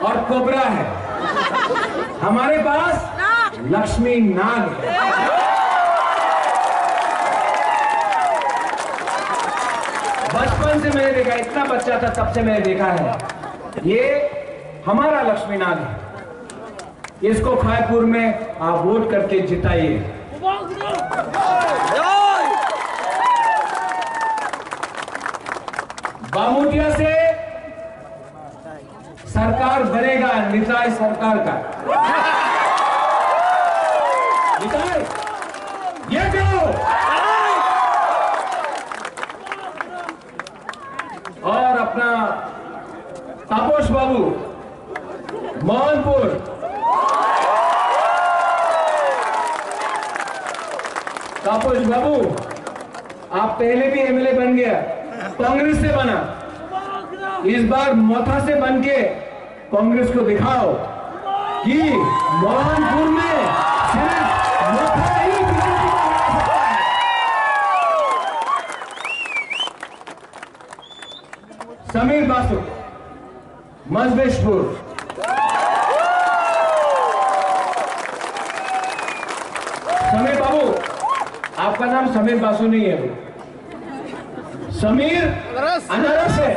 और कोबरा है, हमारे पास लक्ष्मी नाग है। बचपन से मैंने देखा, इतना बच्चा था तब से मैंने देखा है, ये हमारा लक्ष्मी नाग है। इसको खायपुर में आप वोट करके जिताइए। बामुटिया से सरकार बनेगा, निताई सरकार का निताई, ये करो। और अपना तापस बाबू मोहनपुर, तापस बाबू आप पहले भी एमएलए बन गया, कांग्रेस से बना, इस बार मोथा से बन के कांग्रेस को दिखाओ कि मोहनपुर में सिर्फ मोथा ही बीजेपी को हरा सकता है। समीर बासु मजबेशपुर, समीर बाबू, आपका नाम समीर बासु नहीं है, समीर अनारस है।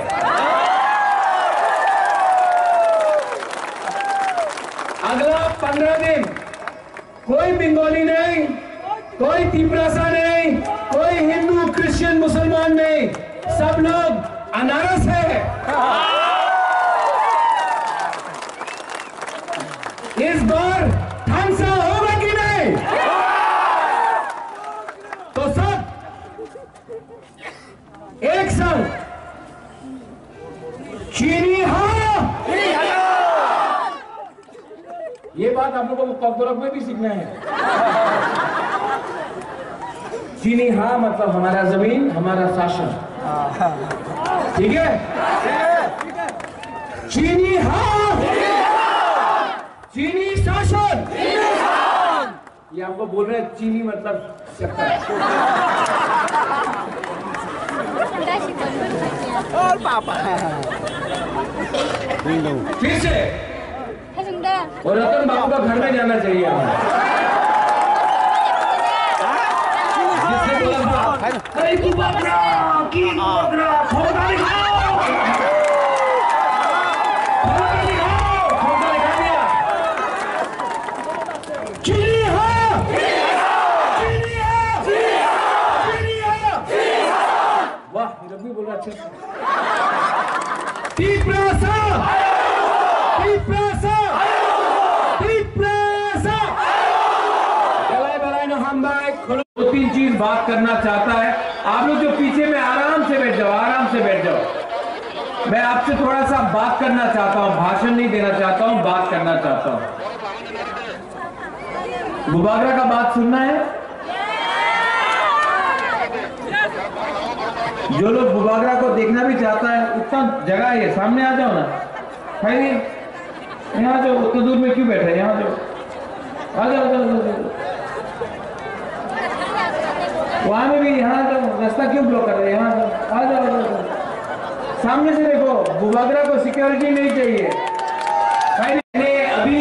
अगला 15 दिन कोई बंगाली नहीं, कोई तिपरासा नहीं, कोई हिंदू क्रिश्चियन मुसलमान नहीं, सब लोग अनारस है। इस बार थानसा होगा कि नहीं? तो सब एक संग चीनी हाँ। ये बात आप लोगों को ककबरक में भी सीखना है। चीनी हाँ मतलब हमारा जमीन, हमारा शासन, ठीक है? चीनी हाँ, चीनी शासन। ये आपको बोल रहे हैं चीनी मतलब और पापा फिर से, और रतन बाबू का घर में जाना चाहिए हमें। जिससे वाह, रब्बी बोल रहा अच्छे से। दो तीन चीज बात करना चाहता है। आप लोग जो पीछे में आराम से बैठ जाओ, आराम से बैठ जाओ। मैं आपसे थोड़ा सा बात करना चाहता हूँ, भाषण नहीं देना चाहता हूँ, बात करना चाहता हूँ। बुबागरा का बात सुनना है? जो लोग बुबागरा को देखना भी चाहता है, उतना जगह है, सामने आ जाओ ना। है नहीं, यहाँ जो उतना दूर में क्यों बैठे, यहाँ जो आ जाओ। वहां में भी, यहाँ जो रास्ता क्यों ब्लॉक कर रहे हैं, यहाँ आ जाओ। सामने से देखो, बुबागरा को सिक्योरिटी नहीं चाहिए। अभी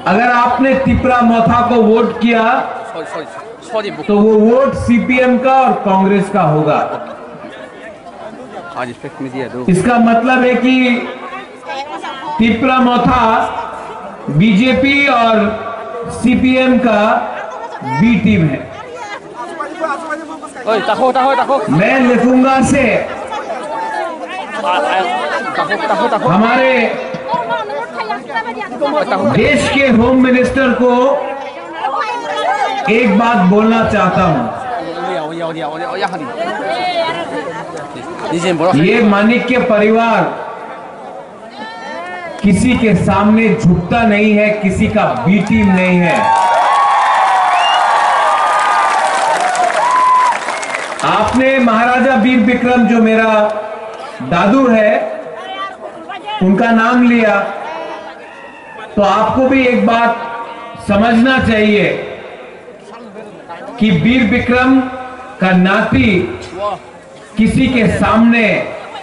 अगर आपने तिपरा मोथा को वोट किया तो वो वोट सीपीएम का और कांग्रेस का होगा। इसका मतलब है कि तिपरा मोथा बीजेपी और सीपीएम का बी टीम है। मैं लिखूंगा से हमारे देश के होम मिनिस्टर को एक बात बोलना चाहता हूं। ये माणिक्य परिवार किसी के सामने झुकता नहीं है, किसी का बी टीम नहीं है। आपने महाराजा वीर विक्रम, जो मेरा दादू है, उनका नाम लिया, तो आपको भी एक बात समझना चाहिए कि वीर विक्रम का नाती किसी के सामने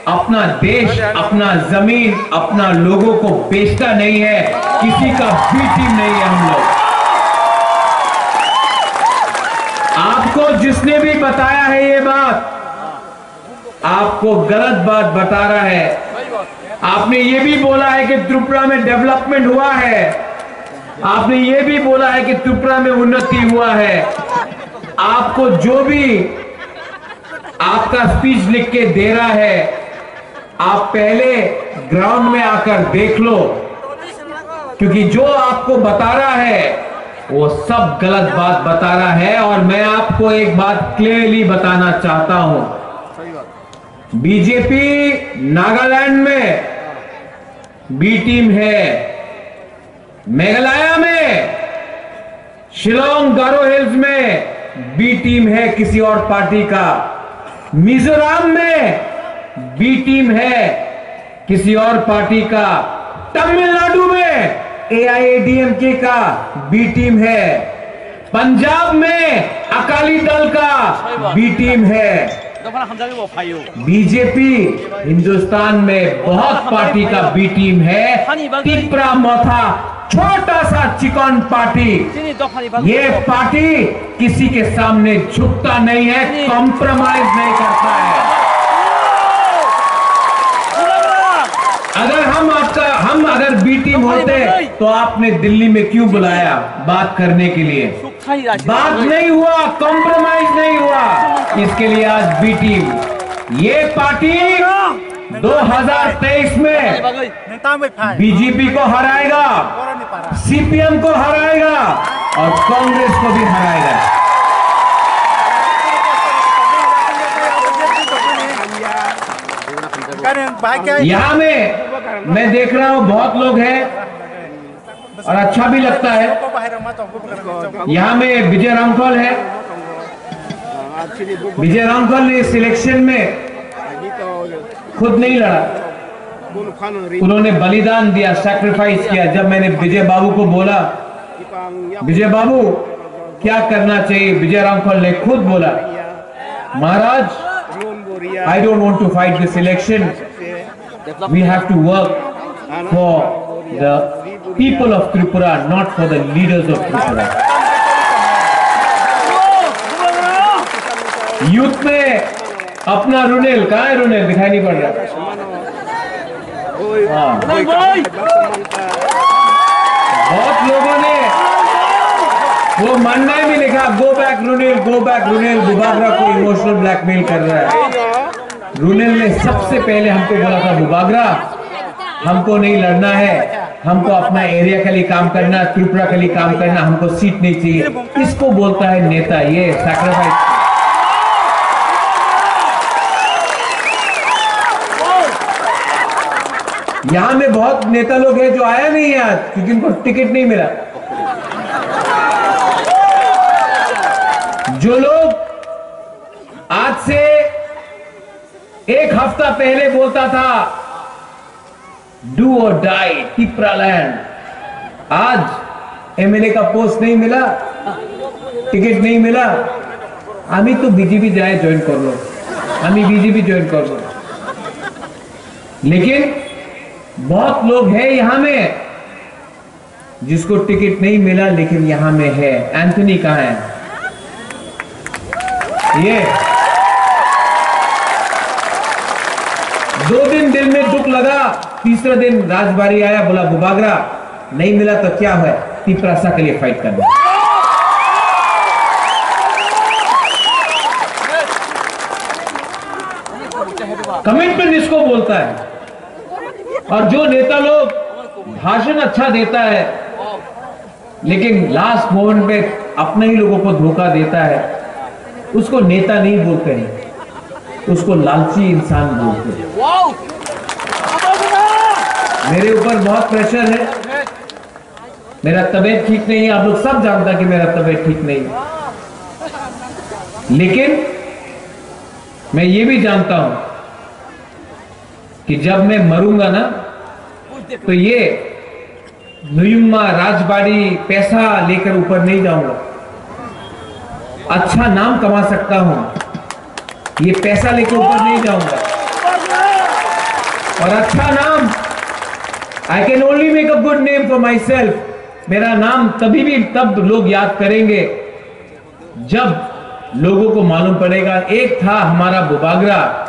अपना देश, अपना जमीन, अपना लोगों को बेचता नहीं है, किसी का बी टीम नहीं है हम लोग। आपको जिसने भी बताया है ये बात, आपको गलत बात बता रहा है। आपने ये भी बोला है कि त्रिपुरा में डेवलपमेंट हुआ है, आपने ये भी बोला है कि त्रिपुरा में उन्नति हुआ है। आपको जो भी आपका स्पीच लिख के दे रहा है, आप पहले ग्राउंड में आकर देख लो, क्योंकि जो आपको बता रहा है वो सब गलत बात बता रहा है। और मैं आपको एक बात क्लियरली बताना चाहता हूं, बीजेपी नागालैंड में बी टीम है, मेघालय में, शिलोंग, गारो हिल्स में बी टीम है किसी और पार्टी का, मिजोरम में बी टीम है किसी और पार्टी का, तमिलनाडु में AIADMK का बी टीम है, पंजाब में अकाली दल का बी टीम है। बीजेपी हिंदुस्तान में बहुत पार्टी का बी टीम है। तिप्रा मोथा छोटा सा चिकन पार्टी, ये पार्टी किसी के सामने झुकता नहीं है, कॉम्प्रोमाइज नहीं करता है। अगर हम अगर बी टीम होते तो आपने दिल्ली में क्यों बुलाया बात करने के लिए? बात नहीं हुआ, कॉम्प्रोमाइज नहीं हुआ, इसके लिए आज बी टीम। ये पार्टी 2023 में बीजेपी को हराएगा, CPM को हराएगा और कांग्रेस को भी हराएगा। यहां में मैं देख रहा हूं बहुत लोग हैं और अच्छा भी लगता है। यहां में विजय रामखोल है। विजय रामखोल ने सिलेक्शन में खुद नहीं लड़ा, उन्होंने बलिदान दिया, सैक्रिफाइस किया। जब मैंने विजय बाबू को बोला, विजय बाबू क्या करना चाहिए, विजय रामखोल ने खुद बोला, महाराज, I don't want to fight this election. We have to work for the people of Tripura, not for the leaders of Tripura. Youth में अपना रुनेल, कहाँ है रुनेल? दिखाई नहीं पड़ रहा। बहुत लोगों ने वो मन्ना भी लिखा, गो बैक रुनेल, गो बैक रुनेल, बुबागरा को इमोशनल ब्लैकमेल कर रहा है। रुनेल ने सबसे पहले हमको बोला था, बुबागरा हमको नहीं लड़ना है, हमको अपना एरिया के लिए काम करना, त्रिपुरा के लिए काम करना, हमको सीट नहीं चाहिए। इसको बोलता है नेता, ये सैक्रिफाइस। यहां में बहुत नेता लोग हैं जो आया नहीं है आज, क्योंकि उनको टिकट नहीं मिला। जो लोग आज से एक हफ्ता पहले बोलता था डू और डाई टिप्रा लैंड, आज एमएलए का पोस्ट नहीं मिला, टिकट नहीं मिला, हमें तो बीजेपी जाए ज्वाइन कर लो, हमें बीजेपी ज्वाइन कर लो। लेकिन बहुत लोग हैं यहां में जिसको टिकट नहीं मिला, लेकिन यहां में है। एंथनी कहां है? ये 2 दिन दिल में दुख लगा, तीसरा दिन राजबारी आया, बोला बुबागरा नहीं मिला तो क्या है, तिपरासा के लिए फाइट करना। कमिटमेंट इसको बोलता है। और जो नेता लोग भाषण अच्छा देता है लेकिन लास्ट मोमेंट पे अपने ही लोगों को धोखा देता है, उसको नेता नहीं बोलते हैं, उसको लालची इंसान बोलते हैं। मेरे ऊपर बहुत प्रेशर है, मेरा तबीयत ठीक नहीं है, आप लोग सब जानता कि मेरा तबीयत ठीक नहीं है, लेकिन मैं ये भी जानता हूं कि जब मैं मरूंगा ना तो ये नुयुम्मा राजबाड़ी पैसा लेकर ऊपर नहीं जाऊंगा, अच्छा नाम कमा सकता हूं, ये पैसा लेकर ऊपर नहीं जाऊंगा। और अच्छा नाम, I can only make a good name for my self. मेरा नाम तभी भी तब लोग याद करेंगे जब लोगों को मालूम पड़ेगा एक था हमारा बुबागरा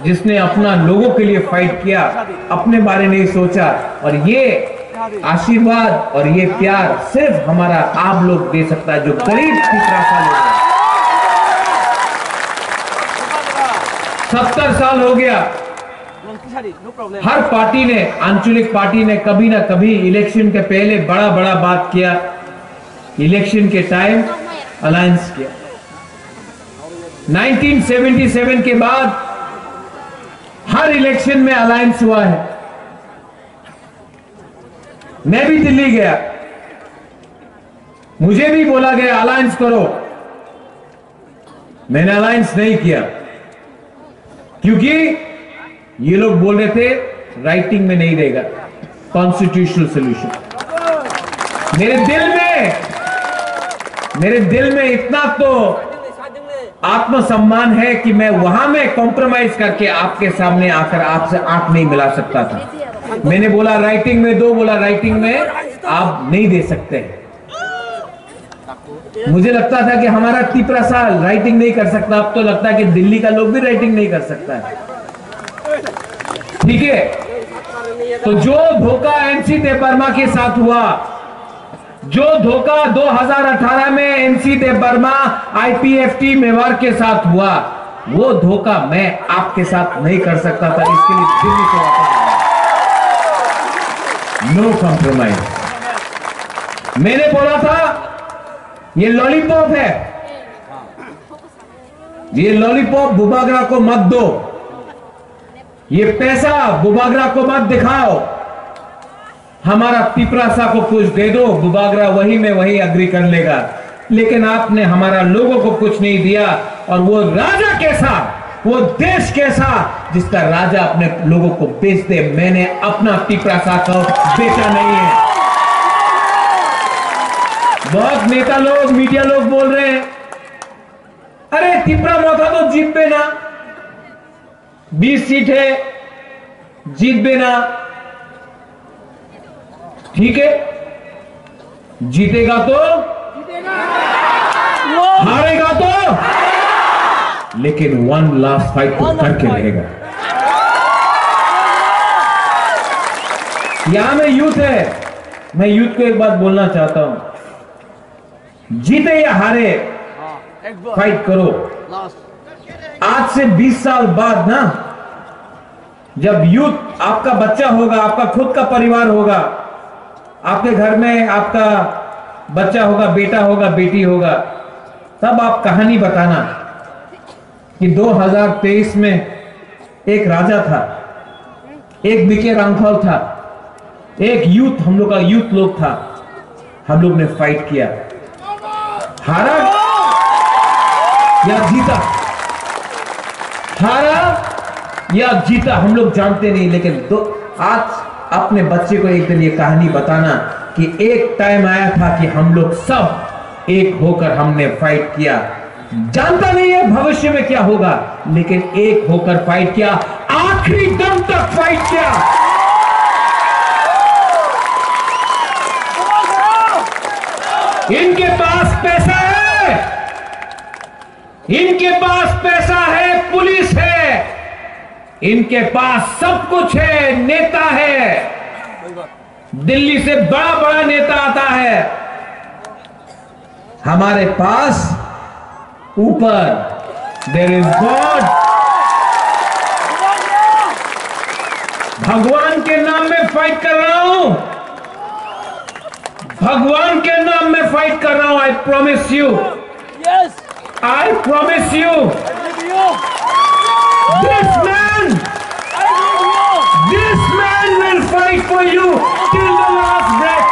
जिसने अपना लोगों के लिए फाइट किया, अपने बारे नहीं सोचा। और ये आशीर्वाद और ये प्यार सिर्फ हमारा आप लोग दे सकता है जो गरीब पिपरासा लोग हैं। 70 साल हो गया, हर पार्टी ने, आंचलिक पार्टी ने कभी ना कभी इलेक्शन के पहले बड़ा बड़ा बात किया, इलेक्शन के टाइम अलायंस किया। 1977 के बाद हर इलेक्शन में अलायंस हुआ है। मैं भी दिल्ली गया, मुझे भी बोला गया अलायंस करो, मैंने अलायंस नहीं किया क्योंकि ये लोग बोल रहे थे राइटिंग में नहीं रहेगा कॉन्स्टिट्यूशनल सॉल्यूशन। मेरे दिल में इतना तो आत्मसम्मान है कि मैं वहां में कॉम्प्रोमाइज करके आपके सामने आकर आपसे आंख नहीं मिला सकता था। मैंने बोला राइटिंग में दो, बोला राइटिंग में आप नहीं दे सकते। मुझे लगता था कि हमारा तिपरासा राइटिंग नहीं कर सकता, अब तो लगता है कि दिल्ली का लोग भी राइटिंग नहीं कर सकता है। ठीक है, तो जो धोखा एनसी देबबर्मा के साथ हुआ, जो धोखा 2018 में एनसी देबबर्मा आईपीएफटी मेवाड़ के साथ हुआ, वो धोखा मैं आपके साथ नहीं कर सकता था। इसके लिए दिल्ली से वापस नो कॉम्प्रोमाइज। मैंने बोला था ये लॉलीपॉप है, ये लॉलीपॉप बुबागरा को मत दो, ये पैसा बुबागरा को मत दिखाओ, हमारा पिपरासा को कुछ दे दो, बुबागरा वही में वही अग्री कर लेगा। लेकिन आपने हमारा लोगों को कुछ नहीं दिया। और वो राजा कैसा, वो देश कैसा जिसका राजा अपने लोगों को बेच दे। मैंने अपना पिपरासा को बेचा नहीं है। बहुत नेता लोग, मीडिया लोग बोल रहे हैं अरे तिपरा मोथा तो जीत पे ना, 20 सीट है, जीत बेना। ठीक है, जीतेगा तो हारेगा तो, लेकिन वन लास्ट फाइट तो करके रहेगा। यहां में यूथ है, मैं यूथ को एक बात बोलना चाहता हूं, जीते या हारे फाइट करो। आज से 20 साल बाद ना, जब यूथ आपका बच्चा होगा, आपका खुद का परिवार होगा, आपके घर में आपका बच्चा होगा, बेटा होगा, बेटी होगा, तब आप कहानी बताना कि 2023 में एक राजा था, एक बीके रामफल था, एक यूथ, हम लोग का यूथ लोग था, हम लोग ने फाइट किया, हारा या जीता, हारा या जीता हम लोग जानते नहीं। लेकिन आज अपने बच्चे को एक दिन ये कहानी बताना कि एक टाइम आया था कि हम लोग सब एक होकर हमने फाइट किया। जानता नहीं है भविष्य में क्या होगा, लेकिन एक होकर फाइट किया, आखिरी दम तक फाइट किया। इनके पास पैसा है, इनके पास पैसा है, पुलिस है, इनके पास सब कुछ है, नेता है, दिल्ली से बड़ा बड़ा नेता आता है। हमारे पास ऊपर देयर इज गॉड। भगवान के नाम में फाइट कर रहा हूं, भगवान के नाम में फाइट कर रहा हूं। I promise you, I promise you, this man will fight for you till the last breath.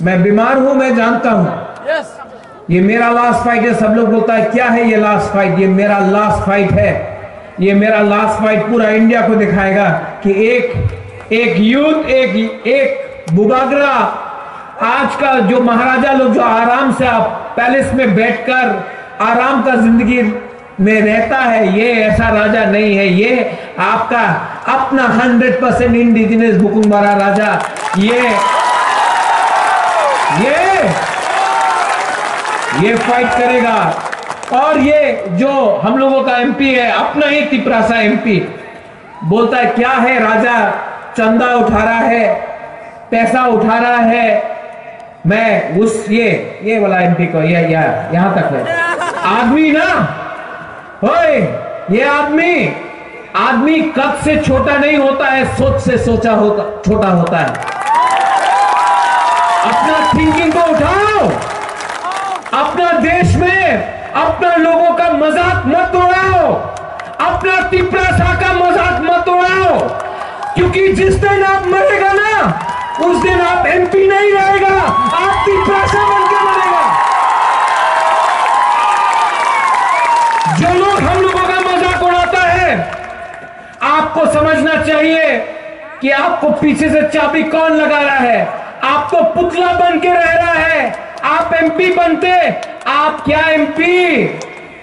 मैं बीमार हूं, मैं जानता हूं। ये मेरा लास्ट फाइट है। सब लोग बोलता है क्या है ये लास्ट फाइट? ये मेरा लास्ट फाइट है। ये मेरा लास्ट फाइट पूरा इंडिया को दिखाएगा कि एक यूथ, एक बुबागरा, आज का जो महाराजा लोग जो आराम से आप पैलेस में बैठकर आराम का जिंदगी में रहता है, ये ऐसा राजा नहीं है। ये आपका अपना 100% इंडिजिनस बुकुंबारा राजा। ये फाइट करेगा। और ये जो हम लोगों का एमपी है, अपना ही तिपरासा एमपी, बोलता है क्या है राजा, चंदा उठा रहा है, पैसा उठा रहा है। मैं उस ये वाला एमपी को यहां तक है आदमी ना, ओए ये आदमी कद से छोटा नहीं होता है, सोच से छोटा होता है। अपना थिंकिंग को उठाओ। अपना देश में अपना लोगों का मजाक मत उड़ाओ। अपना तिपरासा का मजाक मत उड़ाओ, क्योंकि जिस दिन आप मरेगा ना, उस दिन आप एमपी नहीं रहेगा, आप तिपरासा बन के मरेगा। जो लोग हम लोगों का मजाक उड़ाता है, आपको समझना चाहिए कि आपको पीछे से चाबी कौन लगा रहा है। आप तो पुतला बन के रह रहा है। आप एमपी बनते, आप क्या एमपी,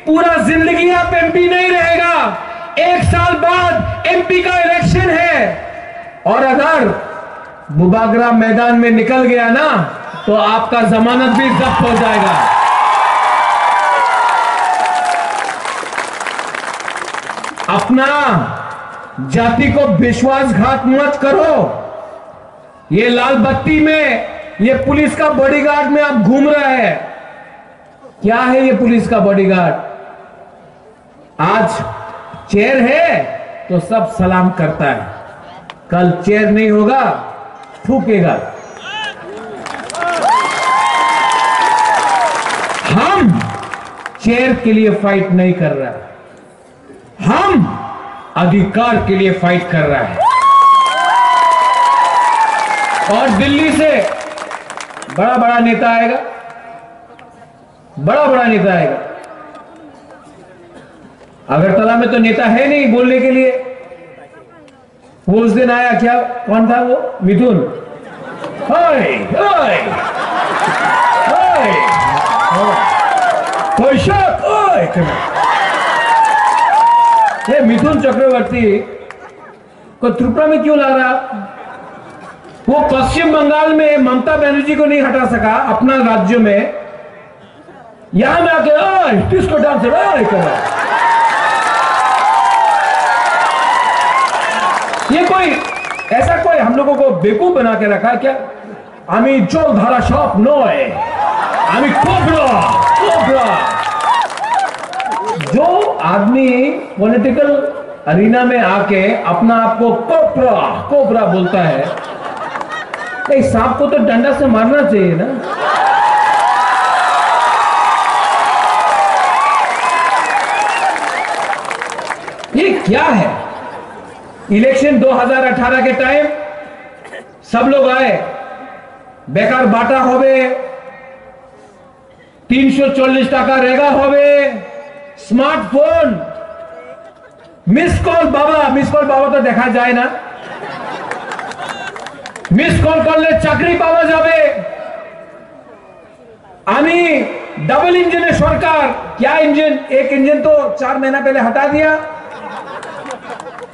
पूरा जिंदगी आप एमपी नहीं रहेगा। 1 साल बाद एमपी का इलेक्शन है, और अगर बुबागरा मैदान में निकल गया ना, तो आपका जमानत भी जब्त हो जाएगा। अपना जाति को विश्वासघात मत करो। ये लाल बत्ती में ये पुलिस का बॉडीगार्ड में आप घूम रहे हैं। क्या है ये पुलिस का बॉडीगार्ड? आज चेयर है तो सब सलाम करता है, कल चेयर नहीं होगा, थूकेगा। हम चेयर के लिए फाइट नहीं कर रहा, हम अधिकार के लिए फाइट कर रहा है। और दिल्ली से बड़ा नेता आएगा, बड़ा नेता आएगा। अगरतला में तो नेता है नहीं बोलने के लिए। वो उस दिन आया, क्या कौन था वो? मिथुन। कोई शक? ये मिथुन चक्रवर्ती को त्रिपुरा में क्यों ला रहा? वो पश्चिम बंगाल में ममता बनर्जी को नहीं हटा सका अपना राज्य में, यहां में आके किसको डांस करा। ये कोई ऐसा कोई हम लोगों को बेवकूफ बना के रखा है क्या? आमी जल धारा शॉप नॉय, आमी कोबरा। जो आदमी पॉलिटिकल अरीना में आके अपना आप को कोबरा बोलता है, नहीं, सांप को तो डंडा से मारना चाहिए ना। ये क्या है? इलेक्शन 2018 के टाइम सब लोग आए, बेकार बाटा होवे, 340 टाका रेगा होवे, स्मार्टफोन, मिस कॉल बाबा तो देखा जाए ना, मिस कॉल कर ले चाकरी पावा जावे। आमी डबल इंजन है सरकार। क्या इंजन? एक इंजन तो 4 महीना पहले हटा दिया।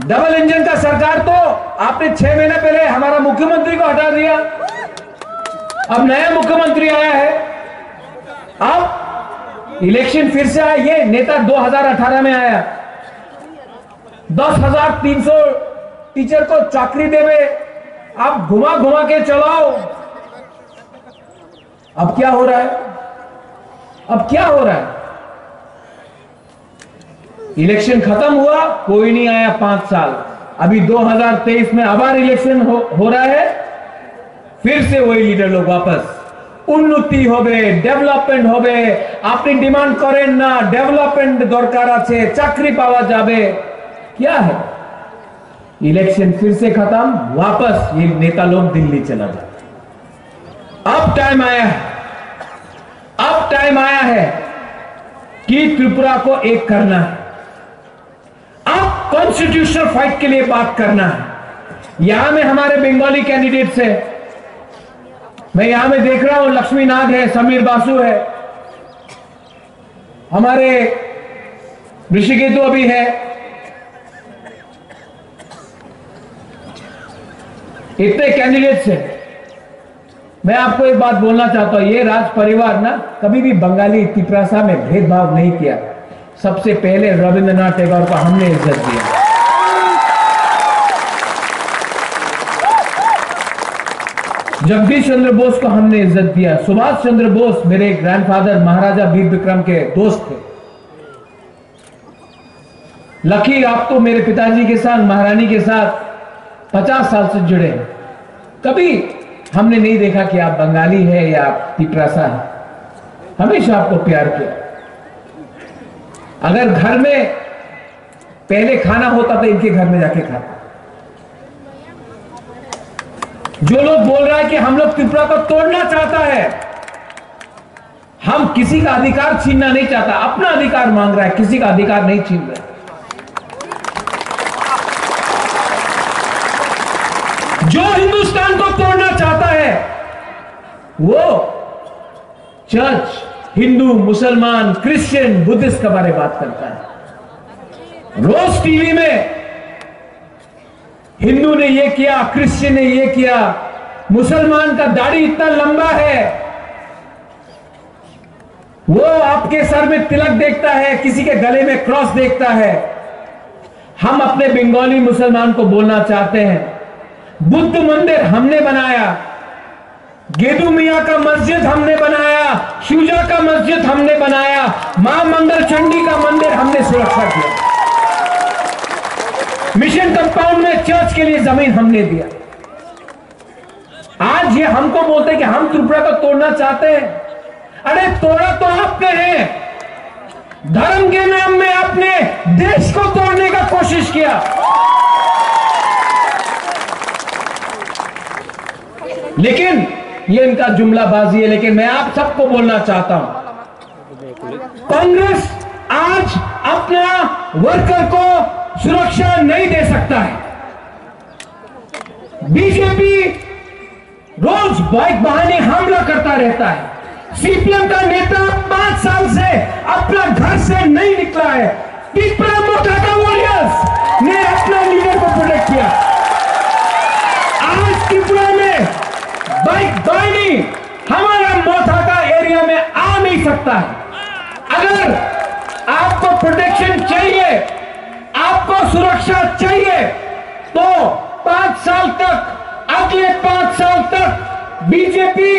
डबल इंजन का सरकार तो आपने 6 महीना पहले हमारा मुख्यमंत्री को हटा दिया। अब नया मुख्यमंत्री आया है, अब इलेक्शन फिर से आया। ये नेता 2018 में आया, 10,300 टीचर को चाकरी देवे, आप घुमा के चलाओ। अब क्या हो रहा है? इलेक्शन खत्म हुआ, कोई नहीं आया 5 साल। अभी 2023 में आबार इलेक्शन हो रहा है, फिर से वही लीडर लोग वापस उन्नति होबे, डेवलपमेंट होबे, अपनी डिमांड करें ना, डेवलपमेंट दरकार आछे, चाकरी पावा जाबे। क्या है? इलेक्शन फिर से खत्म, वापस ये नेता लोग दिल्ली चला जाते। अब टाइम आया है कि त्रिपुरा को एक करना है। अब कॉन्स्टिट्यूशनल फाइट के लिए बात करना है। यहां में हमारे बंगाली कैंडिडेट्स है, मैं यहां में देख रहा हूं लक्ष्मी नाग है, समीर बासु है, हमारे ऋषिकेतु अभी है, इतने कैंडिडेट्स हैं। मैं आपको एक बात बोलना चाहता हूं, ये राज परिवार ना कभी भी बंगाली तिपरासा में भेदभाव नहीं किया। सबसे पहले रविंद्रनाथ टैगोर को हमने इज्जत दिया। जगदीश चंद्र बोस को हमने इज्जत दिया। सुभाष चंद्र बोस मेरे ग्रैंडफादर महाराजा वीर विक्रम के दोस्त थे। लकी आप तो मेरे पिताजी के साथ, महारानी के साथ 50 साल से जुड़े हैं। कभी हमने नहीं देखा कि आप बंगाली है या आप तिपरासा है, हमेशा आपको प्यार किया। अगर घर में पहले खाना होता तो इनके घर में जाके खाता। जो लोग बोल रहा है कि हम लोग त्रिपुरा को तोड़ना चाहता है, हम किसी का अधिकार छीनना नहीं चाहता, अपना अधिकार मांग रहा है, किसी का अधिकार नहीं छीन रहा है। जो हिंदुस्तान को तोड़ना चाहता है वो चर्च, हिंदू, मुसलमान, क्रिश्चियन, बुद्धिस्ट के बारे में बात करता है। रोज टीवी में हिंदू ने ये किया, क्रिश्चियन ने ये किया, मुसलमान का दाढ़ी इतना लंबा है, वो आपके सर में तिलक देखता है, किसी के गले में क्रॉस देखता है। हम अपने बंगाली मुसलमान को बोलना चाहते हैं, बुद्ध मंदिर हमने बनाया, गेदू मियां का मस्जिद हमने बनाया, शुजा का मस्जिद हमने बनाया, मां मंगल चंडी का मंदिर हमने सुरक्षा किया, मिशन कंपाउंड में चर्च के लिए जमीन हमने दिया। आज ये हमको बोलते हैं कि हम त्रिपुरा को तोड़ना चाहते हैं। अरे तोड़ा तो आपने है, धर्म के नाम में आपने देश को तोड़ने का कोशिश किया। लेकिन ये इनका जुमलाबाजी है। लेकिन मैं आप सबको बोलना चाहता हूं, कांग्रेस आज अपना वर्कर को सुरक्षा नहीं दे सकता है। बीजेपी रोज बाइक बहाने हमला करता रहता है। सीपीएम का नेता 5 साल से अपना घर से नहीं निकला है। त्रिपुरा मोर्चा का वॉरियर्स ने अपना लीडर को प्रोटेक्ट किया। आज त्रिपुरा में बाइक बाइनी हमारा मोथा का एरिया में आ नहीं सकता है। अगर आपको प्रोटेक्शन चाहिए, आपको सुरक्षा चाहिए, तो 5 साल तक, अगले 5 साल तक बीजेपी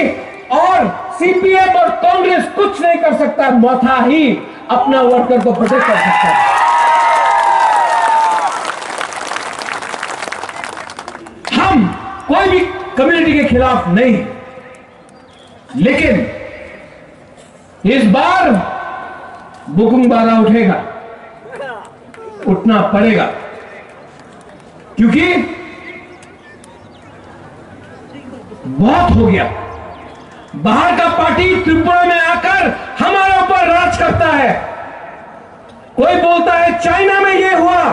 और सीपीएम और कांग्रेस कुछ नहीं कर सकता। मोथा ही अपना वर्कर को प्रोटेक्ट कर सकता है। हम कोई भी कम्युनिटी के खिलाफ नहीं, लेकिन इस बार बुकुंगबारा उठेगा, उठना पड़ेगा, क्योंकि बहुत हो गया। बाहर का पार्टी त्रिपुरा में आकर हमारे ऊपर राज करता है। कोई बोलता है चाइना में ये हुआ,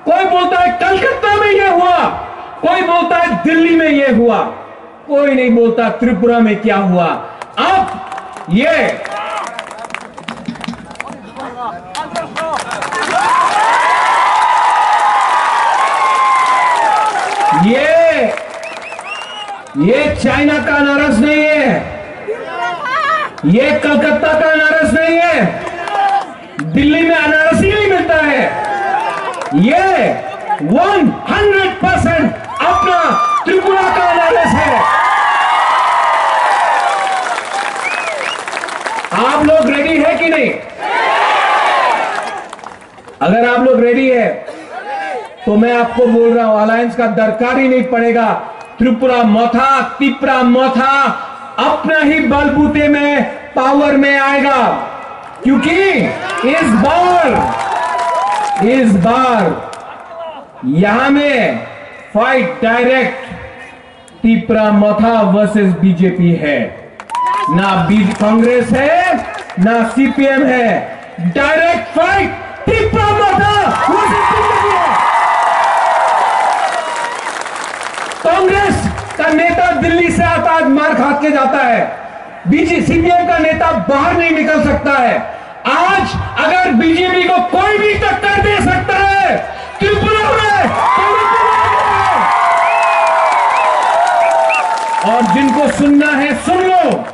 कोई बोलता है कलकत्ता में ये हुआ, कोई बोलता है दिल्ली में ये हुआ, कोई नहीं बोलता त्रिपुरा में क्या हुआ। अब ये चाइना का अनारस नहीं है, ये कलकत्ता का अनारस नहीं है, दिल्ली में अनारस ही नहीं मिलता है। ये 100% अपना त्रिपुरा का अनारस है। आप लोग रेडी है कि नहीं? अगर आप लोग रेडी है तो मैं आपको बोल रहा हूं, अलायंस का दरकार ही नहीं पड़ेगा। त्रिपुरा मोथा अपना ही बलबूते में पावर में आएगा, क्योंकि इस बार यहां में फाइट डायरेक्ट तिपरा मोथा वर्सेस बीजेपी है, ना कांग्रेस है ना सीपीएम है। डायरेक्ट फाइट तिपरा मोथा वर्सेस बीजेपी है। कांग्रेस का नेता दिल्ली से आता आज मार खा के जाता है, सीपीएम का नेता बाहर नहीं निकल सकता है। आज अगर बीजेपी को कोई भी टक्कर दे सकता है त्रिपुरा में, और जिनको सुनना है सुन लो,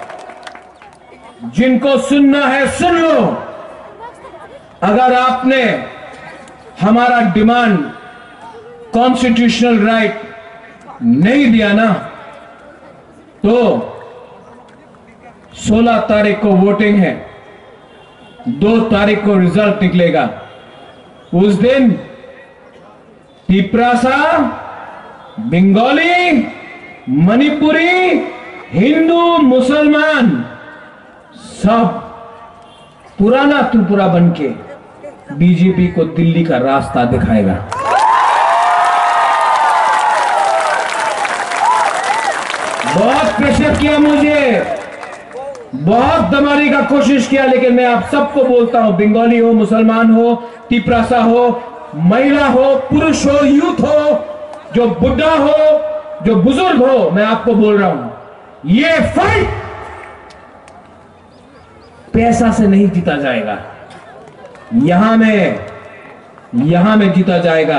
जिनको सुनना है सुन लो। अगर आपने हमारा डिमांड कॉन्स्टिट्यूशनल राइट नहीं दिया ना, तो 16 तारीख को वोटिंग है, 2 तारीख को रिजल्ट निकलेगा। उस दिन तिपरासा, बंगाली, मणिपुरी, हिंदू, मुसलमान सब पुराना त्रिपुरा बनके बीजेपी को दिल्ली का रास्ता दिखाएगा। बहुत प्रेशर किया मुझे, बहुत दबाने का कोशिश किया, लेकिन मैं आप सबको बोलता हूं, बंगाली हो, मुसलमान हो, तिपरासा हो, महिला हो, पुरुष हो, यूथ हो, जो बुढ़ा हो, जो बुजुर्ग हो, मैं आपको बोल रहा हूं, ये फाइट पैसा से नहीं जीता जाएगा, यहां में जीता जाएगा।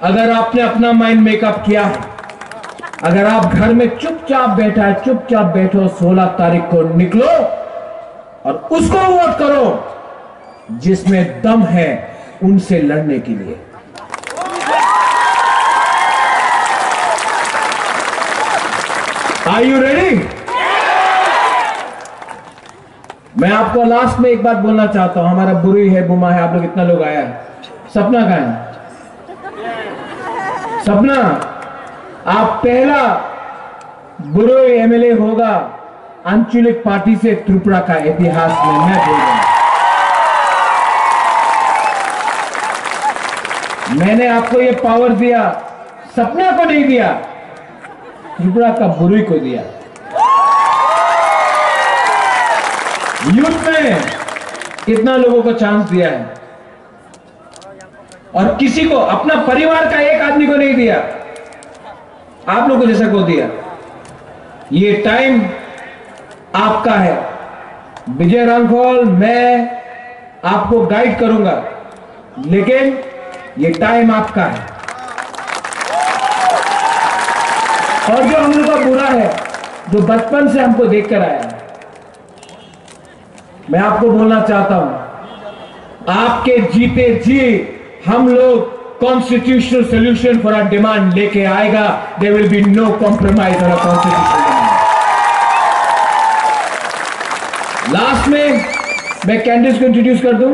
अगर आपने अपना माइंड मेकअप किया है, अगर आप घर में चुपचाप बैठा है, चुपचाप बैठो, 16 तारीख को निकलो और उसको वोट करो जिसमें दम है उनसे लड़ने के लिए। Are you ready? मैं आपको लास्ट में एक बात बोलना चाहता हूं। हमारा बुरी है, बुमा है, आप लोग इतना लोग आया है। सपना कहां है? सपना, आप पहला बुरोई एमएलए होगा आंचलिक पार्टी से त्रिपुरा का इतिहास में, मैं बोल रहा हूं। मैंने आपको ये पावर दिया, सपना को नहीं दिया, त्रिपुरा का बुरोई को दिया। यूथ में कितना लोगों को चांस दिया है, और किसी को, अपना परिवार का एक आदमी को नहीं दिया, आप लोगों जैसा को दिया। ये टाइम आपका है। विजय रांखोल, मैं आपको गाइड करूंगा, लेकिन ये टाइम आपका है। और जो हम लोग का बुरा है, जो बचपन से हमको देखकर आया है, मैं आपको बोलना चाहता हूं, आपके जीते जी हम लोग constitutional solution for our demand लेके आएगा। There will be no compromise on constitutional demand. Last में मैं कैंडिडेट्स को इंट्रोड्यूस कर दूं।